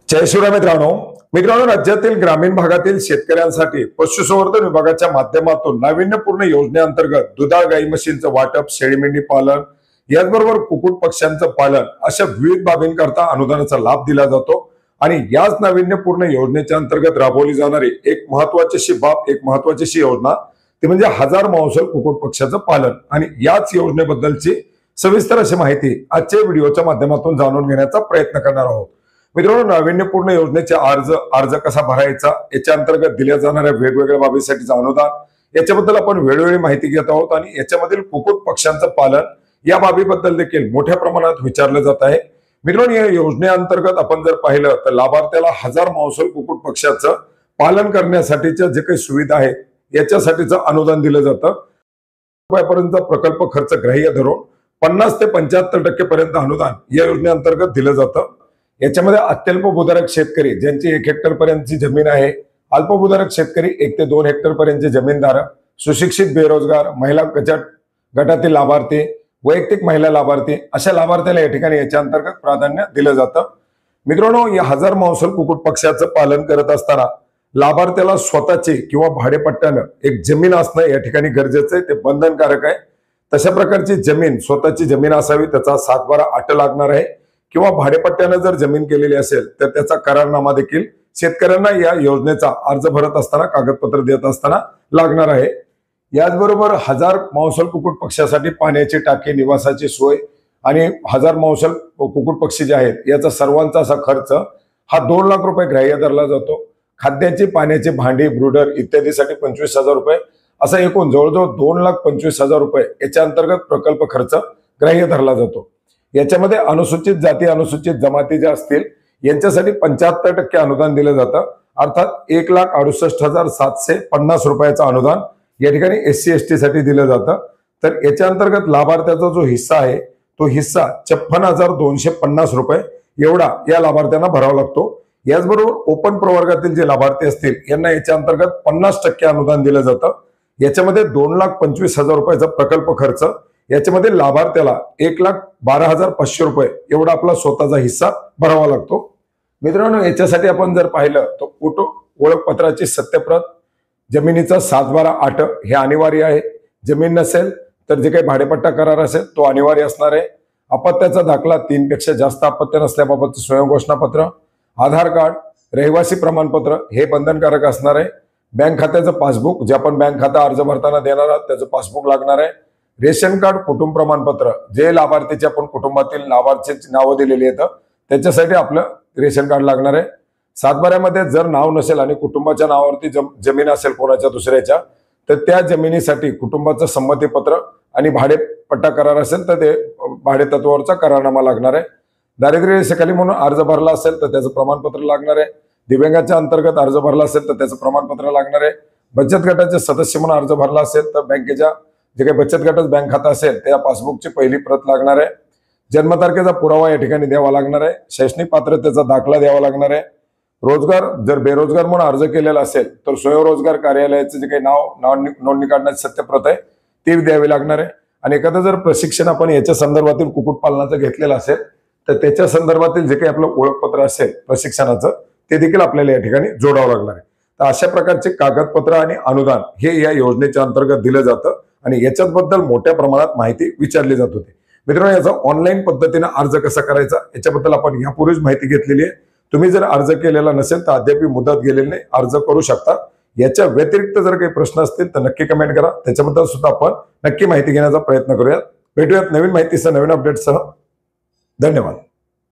जय शिवराय मित्रांनो मित्रांनो राज्यातील ग्रामीण भागातील शेतकऱ्यांसाठी पशुसंवर्धन विभागाच्या माध्यमातून नाविन्यपूर्ण योजनेअंतर्गत दुधाळ गाई म्हशींचं वाटप, शेळी मेंढी पालन याचबरोबर कुक्कुट पक्ष्यांचं पालन अशा विविध बाबींकरता अनुदानाचा लाभ दिला जातो। आणि याच नाविन्यपूर्ण योजनेच्या अंतर्गत राबवली जाणारी एक महत्त्वाची योजना ती म्हणजे 1000 मांसल कुक्कुट पक्ष्याचं पालन। आणि याच योजनेबद्दलची सविस्तर अशी माहिती आजच्या व्हिडिओच्या माध्यमातून जाणून घेण्याचा प्रयत्न करणार आहोत। मित्रांनो, नाविन्यपूर्ण योजनेचे अर्ज कसा भरायचा, याच्या अंतर्गत दिल्या जाणाऱ्या वेगवेगळ्या बाबीसाठीचं अनुदान याच्याबद्दल आपण वेळोवेळी माहिती घेत आहोत। आणि याच्यामधील कुक्कुट पक्ष्यांचं पालन या बाबीबद्दल देखील मोठ्या प्रमाणात विचारलं जात आहे। मित्रांनो, या योजनेअंतर्गत आपण जर पाहिलं तर लाभार्थ्याला 1000 मांसल कुक्कुट पक्ष्याचं पालन करण्यासाठीच्या जे काही सुविधा आहेत याच्यासाठीचं अनुदान दिलं जातं। रुपयापर्यंत प्रकल्प खर्च ग्राह्य धरून 50 ते 75% पर्यंत अनुदान या योजनेअंतर्गत दिलं जातं। याच्यामध्ये अत्यल्प भूधारक शेतकरी ज्यांची 1 हेक्टर पर्यंतची जमीन आहे, अल्पभूधारक शेतकरी 1 ते 2 हेक्टर पर्यंतचे जमीनदार, सुशिक्षित बेरोजगार, महिला गटातील लाभार्थी, वैयक्तिक महिला लाभार्थी अशा लाभार्थ्याला या ठिकाणी याच्या अंतर्गत प्राधान्य दिलं जातं। मित्रांनो, या 1000 मांसल कुक्कुट पक्ष्याचं पालन करत असताना लाभार्थ्याला स्वतःची किंवा भाडेपट्ट्यानं एक जमीन असणं या ठिकाणी गरजेचं आहे, ते बंधनकारक आहे। तशा प्रकारची जमीन स्वतःची जमीन असावी, त्याचा 7/12 अट लागणार आहे किंवा भाडेपट्ट्यानं जर जमीन केलेली असेल तर त्याचा करारनामा देखील शेतकऱ्यांना या योजनेचा अर्ज भरत असताना कागदपत्र देत असताना लागणार आहे। याचबरोबर 1000 मांसल कुक्कुट पक्ष्यासाठी पाण्याची टाकी, निवासाची सोय आणि 1000 मांसल कुक्कुट पक्षी जे आहेत याचा सर्वांचा असा खर्च हा 2 लाख रुपये ग्राह्य धरला जातो। खाद्याची, पाण्याची भांडी, ब्रूडर इत्यादीसाठी 25,000 रुपये असा एकूण जवळजवळ 2,25,000 रुपये याच्या अंतर्गत प्रकल्प खर्च ग्राह्य धरला जातो। याच्यामध्ये अनुसूचित जाती, अनुसूचित जमाती ज्या असतील यांच्यासाठी 75% अनुदान दिलं जातं, अर्थात 1,68,750 रुपयाचं अनुदान या ठिकाणी SC ST साठी दिलं जातं। तर याच्या अंतर्गत लाभार्थ्याचा जो हिस्सा आहे तो हिस्सा 56,250 रुपये एवढा या लाभार्थ्यांना भरावा लागतो। याचबरोबर ओपन प्रवर्गातील जे लाभार्थी असतील यांना याच्या अंतर्गत 50% अनुदान दिलं जातं। याच्यामध्ये 2,25,000 रुपयाचा प्रकल्प खर्च, याच्यामध्ये लाभार्थ्याला 1,12,500 रुपये एवढा आपला स्वतःचा हिस्सा भरावा लागतो। मित्रांनो, याच्यासाठी आपण जर पाहिलं तर फोटो, ओळखपत्राची सत्यप्रत, जमिनीचा 7/12 अट हे अनिवार्य आहे। जमीन नसेल तर जे काही भाडेपट्टा करार असेल तो अनिवार्य असणार आहे। अपत्याचा दाखला, 3 पेक्षा जास्त अपत्य नसल्याबाबतचं स्वयंघोषणापत्र, आधार कार्ड, रहिवासी प्रमाणपत्र हे बंधनकारक असणार आहे। बँक खात्याचं पासबुक जे आपण बँक खाता अर्ज भरताना देणार आहोत त्याचं पासबुक लागणार आहे। रेशन कार्ड, कुटुंब प्रमाणपत्र जे लाभार्थीचे आपण कुटुंबातील लाभार्थीची नावं दिलेली आहेत त्याच्यासाठी आपलं रेशन कार्ड लागणार आहे। 7/12 मध्ये जर नाव नसेल आणि कुटुंबाच्या नावावरती जमीन असेल कोणाच्या दुसऱ्याच्या तर त्या जमिनीसाठी कुटुंबाचं संमतीपत्र आणि भाडेपट्टा करार असेल तर ते भाडे तत्वावरचा करारनामा लागणार आहे। दारिद्र्य रेषेखाली म्हणून अर्ज भरला असेल तर त्याचं प्रमाणपत्र लागणार आहे। दिव्यांगाच्या अंतर्गत अर्ज भरला असेल तर त्याचं प्रमाणपत्र लागणार आहे। बचत गटाचे सदस्य म्हणून अर्ज भरला असेल तर बँकेच्या जे काही बचत गटाचं बँक खाता असेल त्या पासबुकची पहिली प्रत लागणार आहे। जन्मतारखेचा पुरावा या ठिकाणी द्यावा लागणार आहे। शैक्षणिक पात्रतेचा दाखला द्यावा लागणार आहे। रोजगार, जर बेरोजगार म्हणून अर्ज केलेला असेल तर स्वयंरोजगार कार्यालयाचे जे काही नोंदणी काढण्याची सत्यप्रत आहे ती द्यावी लागणार आहे। आणि एखादं जर प्रशिक्षण आपण याच्या संदर्भातील कुक्कुटपालनाचं घेतलेलं असेल तर त्याच्या संदर्भातील जे काही आपलं ओळखपत्र असेल प्रशिक्षणाचं ते देखील आपल्याला या ठिकाणी जोडावं लागणार आहे। तर अशा प्रकारचे कागदपत्र आणि अनुदान हे या योजनेच्या अंतर्गत दिलं जातं आणि याच्याबद्दल मोठ्या प्रमाणात माहिती विचारली जात होती। मित्रांनो, याचा ऑनलाईन पद्धतीने अर्ज कसा करायचा याच्याबद्दल आपण यापूर्वीच माहिती घेतलेली आहे। तुम्ही जर अर्ज केलेला नसेल तर अद्याप मुदत गेलेली नाही, अर्ज करू शकता। याच्या व्यतिरिक्त जर काही प्रश्न असतील तर नक्की कमेंट करा, त्याच्याबद्दल सुद्धा आपण नक्की माहिती घेण्याचा प्रयत्न करूयात। भेटूयात नवीन माहितीसह, नवीन अपडेटसह। धन्यवाद।